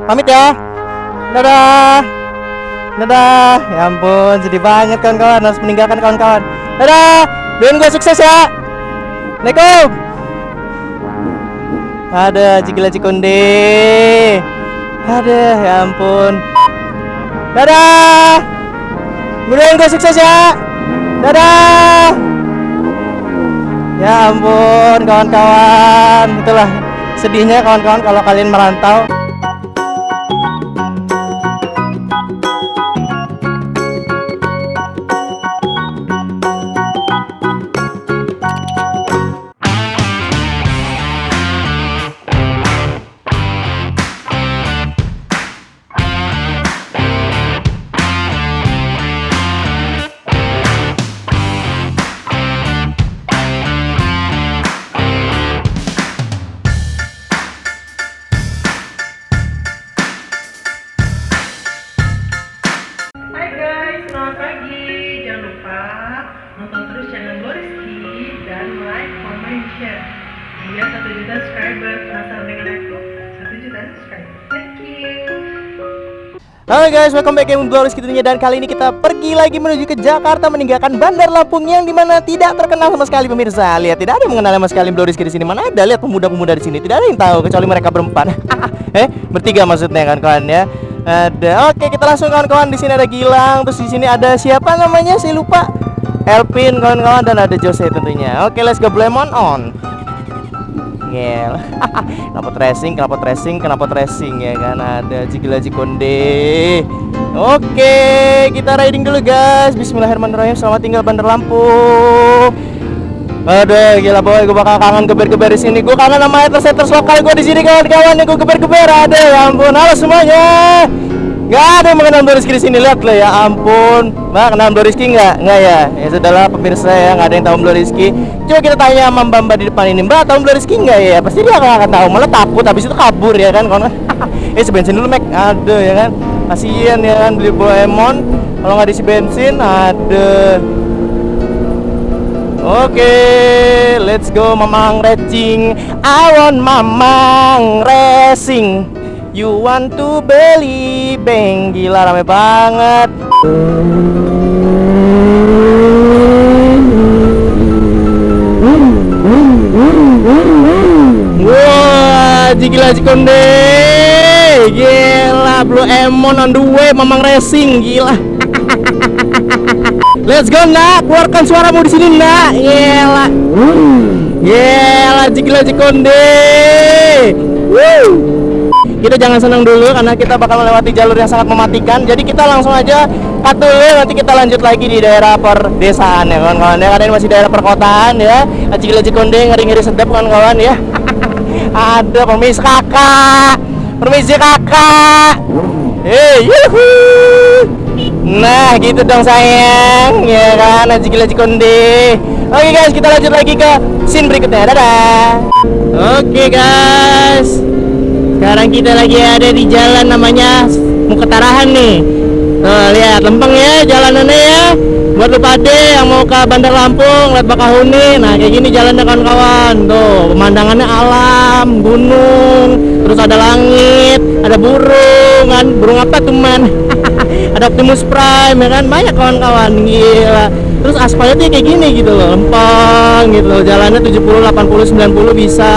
Pamit ya. Dadah. Dadah. Ya ampun, sedih banget kawan-kawan, harus meninggalkan kawan-kawan. Dadah. Doain gue sukses ya. Assalamualaikum. Ada Cigila Cikonde. Ada, ya ampun. Dadah. Doain gue sukses ya. Dadah. Ya ampun kawan-kawan, itulah sedihnya kawan-kawan kalau kalian merantau. Selamat pagi, jangan lupa nonton terus channel Gloriski dan like, comment, share biar 1 juta subscriber. Penasaran dengan aku? 1 juta subscriber. Thank you. Halo guys, welcome back to Gloriski tentunya, dan kali ini kita pergi lagi menuju ke Jakarta meninggalkan Bandar Lampung yang dimana tidak terkenal sama sekali pemirsa. Lihat, tidak ada yang mengenal sama sekali Gloriski di sini. Mana ada lihat pemuda-pemuda di sini, tidak ada yang tahu kecuali mereka berempat. Bertiga maksudnya kan kawan ya. Ada. Oke, kita langsung kawan-kawan. Di sini ada Gilang, terus di sini ada siapa namanya? Saya lupa. Elvin kawan-kawan, dan ada Jose tentunya. Oke, let's go Blemon on. Ngel. Kenapa tracing ya kan? Ada Cigila Cikonde. Oke, kita riding dulu guys. Bismillahirrahmanirrahim. Selamat tinggal Bandar Lampung. Aduh, gila boy, gue bakal kangen geber-geber di sini. Gue kangen sama haters lokal gue di sini kawan-kawan yang gue geber-geber. Ada, ya ampun. Halo semuanya. Gak ada yang mengenal Gloriski di sini, lihat lo ya ampun. Mbak, kenal Gloriski nggak? Nggak ya? Ya sudahlah pemirsa ya, nggak ada yang tahu Gloriski. Coba kita tanya sama mbak di depan ini, Mbak tahu Gloriski nggak ya? Pasti dia akan tahu, malah takut habis itu kabur ya kan kawan. Sebensin dulu Mac, ada ya kan? Kasian ya kan beli Blemon, kalau nggak diisi bensin, ada. Oke, let's go Mamang Racing. I want Mamang Racing. You want to beli beng. Gila rame banget. Wah, Cigila Cikonde. Gila, Blue Emon on the way, Mamang Racing, gila. Let's go nak, keluarkan suaramu di sini nak. Gila. Gila, Cigila Cikonde. Woo. Kita jangan senang dulu karena kita bakal melewati jalur yang sangat mematikan. Jadi kita langsung aja cut dulu, nanti kita lanjut lagi di daerah perdesaan ya kawan-kawan ya. Karena ini masih daerah perkotaan ya. Cigila Cikonde ngeri-ngeri sedap kawan-kawan ya. Ada permisi kakak. Permisi kakak. Yuhu. Nah gitu dong sayang, ya kan, Cigila Cikonde. Oke guys, kita lanjut lagi ke scene berikutnya. Dadah. Oke guys, sekarang kita lagi ada di jalan namanya Muketarahan nih. Tuh lihat lempeng ya jalanannya ya. Buat lu pade yang mau ke Bandar Lampung, lihat Bakahuni. Nah kayak gini jalannya kawan-kawan. Tuh pemandangannya alam, gunung, terus ada langit, ada burung kan. Burung apa tuh man? Ada Optimus Prime ya kan, banyak kawan-kawan, gila. Terus aspalnya kayak gini gitu loh, lempeng gitu loh. Jalannya 70, 80, 90 bisa.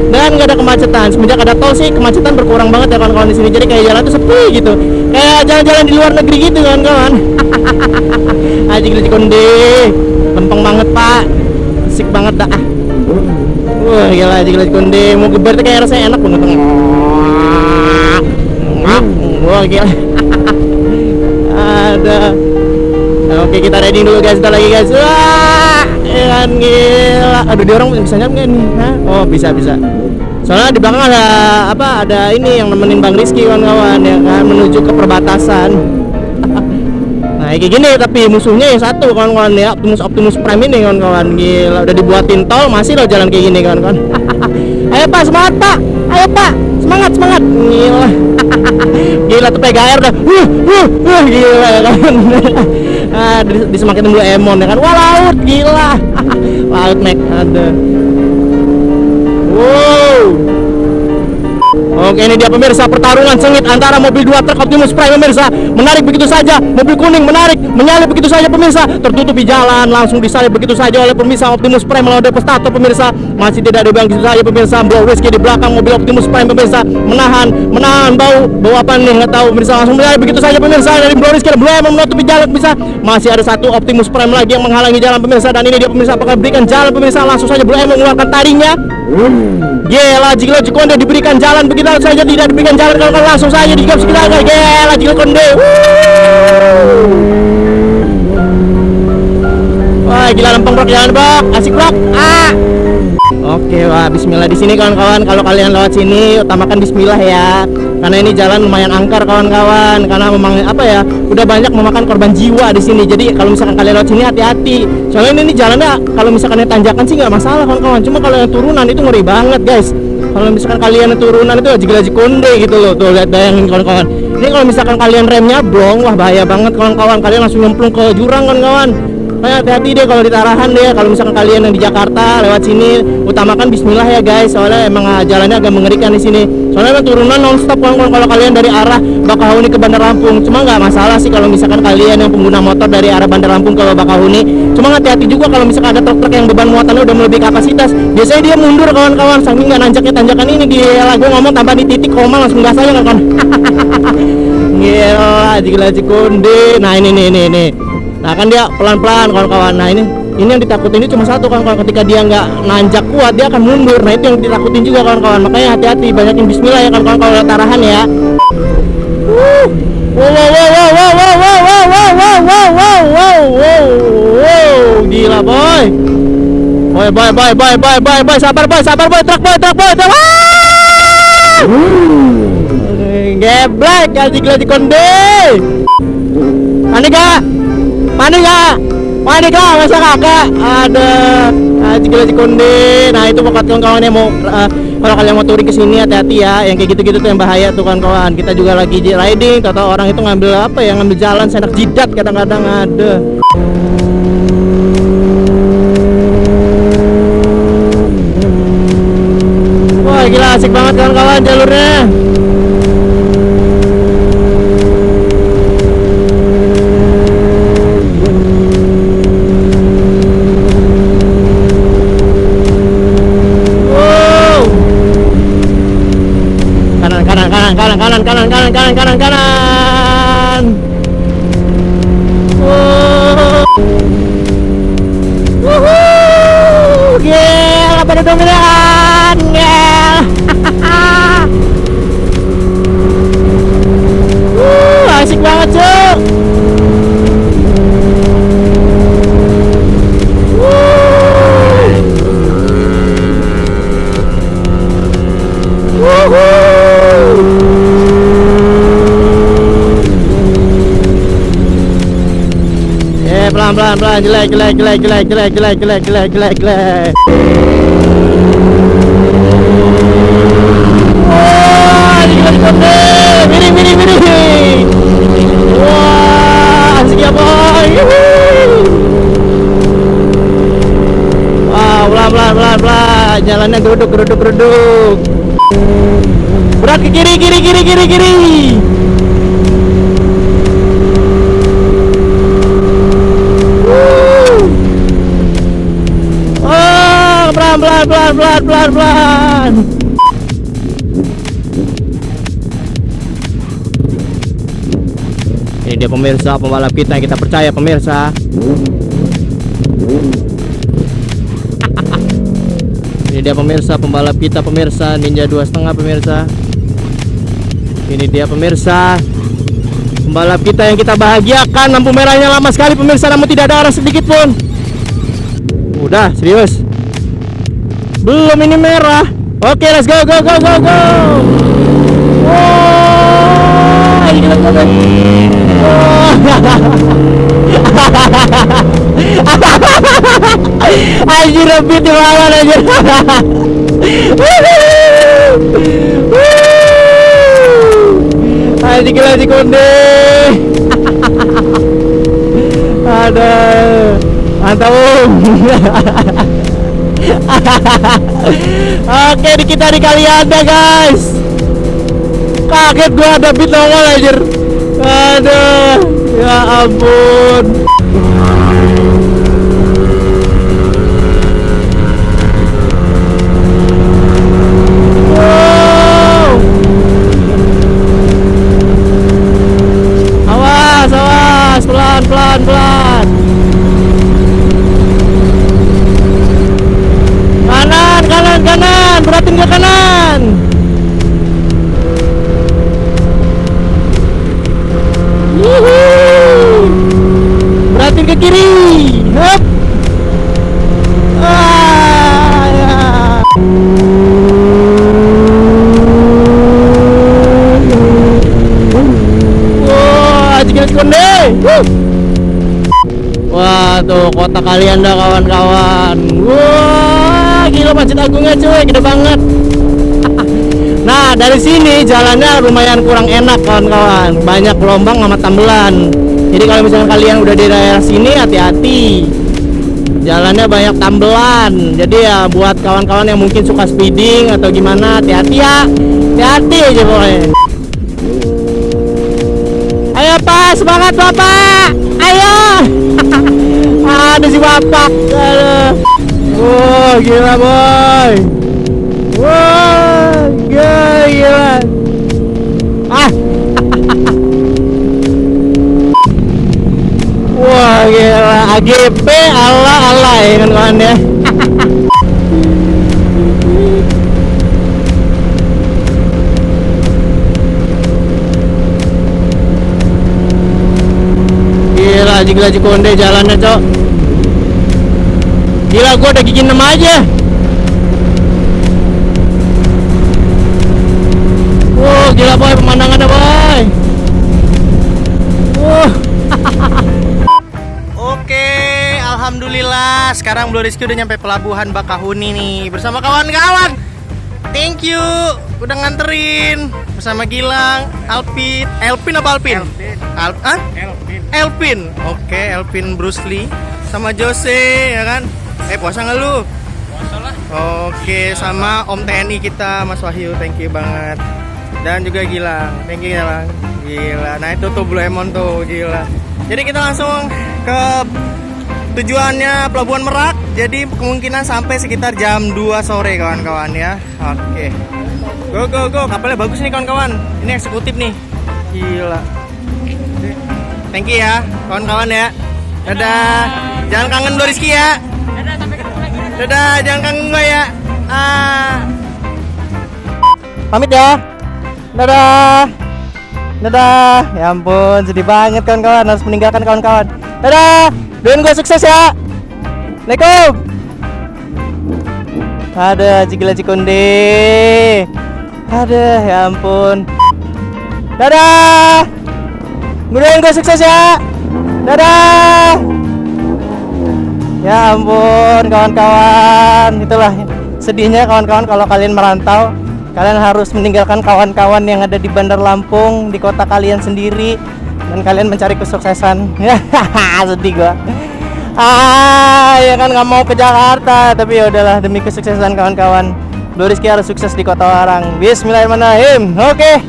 Dan nggak ada kemacetan. Semenjak ada tol sih kemacetan berkurang banget ya kawan-kawan di sini. Jadi kayak jalan tuh sepi gitu. Kayak jalan-jalan di luar negeri gitu kawan-kawan. Cigila Cikonde. Lempeng banget, Pak. Asik banget dah. Wah, gila Cigila Cikonde. Mau geber tuh kayak rasanya enak banget. Wah, gila. Ada. Oke, kita riding dulu guys, kita lagi guys. Wah, kan gila. Aduh, dia orang bisa nyam nggak nih? Hah? Oh, bisa. Soalnya di belakang ada apa? Ada ini yang nemenin Bang Rizky kawan-kawan ya kan, menuju ke perbatasan. Nah, kayak gini tapi musuhnya yang satu kawan-kawan ya, Optimus Prime ini kawan-kawan. Gila, udah dibuatin tol masih loh jalan kayak gini kawan-kawan. Ayo Pak, semangat Pak. Ayo Pak, semangat. Gila. Gila tuh PGR dah. Gila ya kan. Disemakin dulu Emon ya kan. Wah, laut gila. Laut Mac ada. Wow. Oke, ini dia pemirsa, pertarungan sengit antara mobil 2 truk Optimus Prime pemirsa. Menarik begitu saja, mobil kuning menarik, menyalip begitu saja pemirsa. Tertutupi jalan, langsung disalip begitu saja oleh pemirsa Optimus Prime melawan Devastator pemirsa. Masih tidak ada bang begitu saja pemirsa. Blowski di belakang mobil Optimus Prime pemirsa, menahan bau apa nih nggak tahu pemirsa. Langsung menyalip begitu saja pemirsa dari Blowski dan Blue menutupi jalan pemirsa. Masih ada satu Optimus Prime lagi yang menghalangi jalan pemirsa, dan ini dia pemirsa apakah berikan jalan pemirsa. Langsung saja Blue mengeluarkan taringnya. Gila, Jiglo Jikonde diberikan jalan begitu saja, tidak diberikan jalan kalau langsung saja digap sekitar. Gila, Jiglo Jikonde. Wah, gila lempeng bro, jalan bro, asik bro. Oke, wah, bismillah di sini kawan-kawan. Kalau kalian lewat sini utamakan bismillah ya. Karena ini jalan lumayan angker kawan-kawan. Karena memang apa ya, udah banyak memakan korban jiwa di sini. Jadi kalau misalkan kalian lewat sini hati-hati. Soalnya ini jalannya kalau misalkan tanjakan sih nggak masalah kawan-kawan. Cuma kalau yang turunan itu ngeri banget guys. Kalau misalkan kalian yang turunan itu Jiglo Jikonde gitu loh. Tuh lihat, bayangin kawan-kawan. Ini kalau misalkan kalian remnya blong, wah bahaya banget kawan-kawan. Kalian langsung nyemplung ke jurang kawan-kawan. Hati-hati deh kalau di Tarahan deh. Kalau misalkan kalian yang di Jakarta lewat sini, utamakan bismillah ya guys. Soalnya emang jalannya agak mengerikan di sini. Soalnya emang turunan non-stop kawan-kawan kalau kalian dari arah Bakahuni ke Bandar Lampung. Cuma nggak masalah sih kalau misalkan kalian yang pengguna motor dari arah Bandar Lampung ke Bakahuni. Cuma hati-hati juga kalau misalkan ada truk-truk yang beban muatannya udah melebihi kapasitas. Biasanya dia mundur kawan-kawan, saking nggak nanjaknya tanjakan ini. Gila, gue ngomong tambah di titik koma langsung gas aja kawan. Gila, Jiglo Jikonde. Nah ini nih. Nah kan dia pelan-pelan kawan-kawan. Nah ini yang ditakutin ini cuma satu kawan-kawan. Ketika dia nggak nanjak kuat dia akan mundur. Nah itu yang ditakutin juga kawan-kawan. Makanya hati-hati, banyakin bismillah ya kawan-kawan kalau lewat Tarahan ya. Gila boy. Boy, sabar boy, truk boy. Geblek ya Jiglo Jikonde. Panik masa kakak ada Jiglo Jikonde. Nah itu buat kawan-kawan yang mau kalau kalian mau touring ke sini hati-hati ya, yang kayak gitu-gitu tuh yang bahaya tuh kawan-kawan. Kita juga lagi riding, tahu orang itu ngambil ngambil jalan senak jidat kadang-kadang ada. Wah gila asik banget kawan-kawan jalurnya. Kanan. Gila, pada dominan. Asik banget cuk. Pelan-pelan, jelek. Wah, Jiglo Jikonde, miring. Wah, asik ya boy. Wah, pelan, jalannya geruduk. Berat ke kiri. Pelan. Ini dia pemirsa pembalap kita yang kita percaya pemirsa. Ini dia pemirsa pembalap kita pemirsa, Ninja 2,5 pemirsa. Ini dia pemirsa pembalap kita yang kita bahagiakan. Lampu merahnya lama sekali pemirsa, namun tidak ada orang sedikit pun. Udah serius, belum ini merah. Oke, let's go. Wah, gila. Anjir, lebih di lawan anjir. Jiglo Jikonde. Ada mantap. Oke, di kita di Kalianda guys. Kaget gua ada beat nongol anjir. Aduh, ya ampun. Wow. Awas, awas, pelan, pelan, pelan. Kanan, kanan, kanan, beratin ke kanan. Yuhuu. Beratin ke kiri. Hup. Ya. Wah, jika konde. Wah, tuh kota kalian dah kawan-kawan. Wah, gila Masjid Agungnya cuy, gede banget. Nah, dari sini jalannya lumayan kurang enak kawan-kawan. Banyak gelombang sama tambelan. Jadi kalau misalnya kalian udah di daerah sini, hati-hati. Jalannya banyak tambelan. Jadi ya buat kawan-kawan yang mungkin suka speeding atau gimana, hati-hati ya. Hati-hati aja pokoknya. Ayo Pak, semangat Bapak. Ayo. Ada si Bapak. Aduh. Wah, gila boy. Wah, gila. Ah. Wah, gila. AGP ala-ala ya kan ya. Gila, gila konde jalannya, Cok. Gila, gua udah gigi 6 aja. Wow, gila boy pemandangannya boy. Oke, alhamdulillah sekarang Bro Rizky udah nyampe pelabuhan Bakahuni nih bersama kawan-kawan. Thank you udah nganterin bersama Gilang, Alpin. Elpin apa Alpin? Elpin. Oke, Elpin Bruce Lee sama Jose ya kan? Puasa nggak lu? Puasa lah. Oke, sama Om TNI kita Mas Wahyu, thank you banget. Dan juga Gilang, thank you Gilang. Gila, nah itu tuh Blue Emon tuh, gila. Jadi kita langsung ke tujuannya Pelabuhan Merak. Jadi kemungkinan sampai sekitar jam 2 sore kawan-kawan ya. Oke. Go, kapalnya bagus nih kawan-kawan. Ini eksekutif nih. Gila. Thank you ya kawan-kawan ya. Dadah. Jangan kangen Bro Rizky ya. Dadah, sampai ketemu lagi. Dadah, jangan kangen gue ya. Pamit ya. Dadah. Dadah. Ya ampun, sedih banget kawan-kawan, harus meninggalkan kawan-kawan. Dadah. Doain gue sukses ya. Assalamualaikum. Ada Jigila Cikonde. Ada, ya ampun. Dadah. Doain gue sukses ya. Dadah. Ya ampun kawan-kawan. Itulah sedihnya kawan-kawan kalau kalian merantau. Kalian harus meninggalkan kawan-kawan yang ada di Bandar Lampung, di kota kalian sendiri, dan kalian mencari kesuksesan. Sedih gua. Ya kan nggak mau ke Jakarta, tapi ya udahlah demi kesuksesan kawan-kawan. Bro Rizky harus sukses di kota orang. Bismillahirrahmanirrahim. Oke.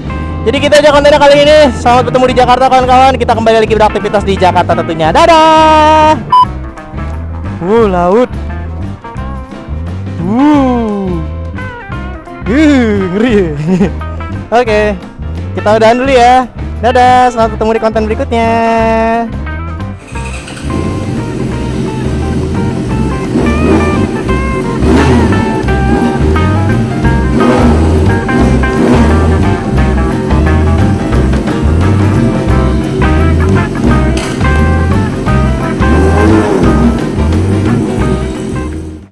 Jadi kita aja kontennya kali ini. Selamat bertemu di Jakarta kawan-kawan. Kita kembali lagi beraktivitas di Jakarta tentunya. Dadah. Laut. Ngeri. Oke, kita udahan dulu ya. Dadah, selamat ketemu di konten berikutnya.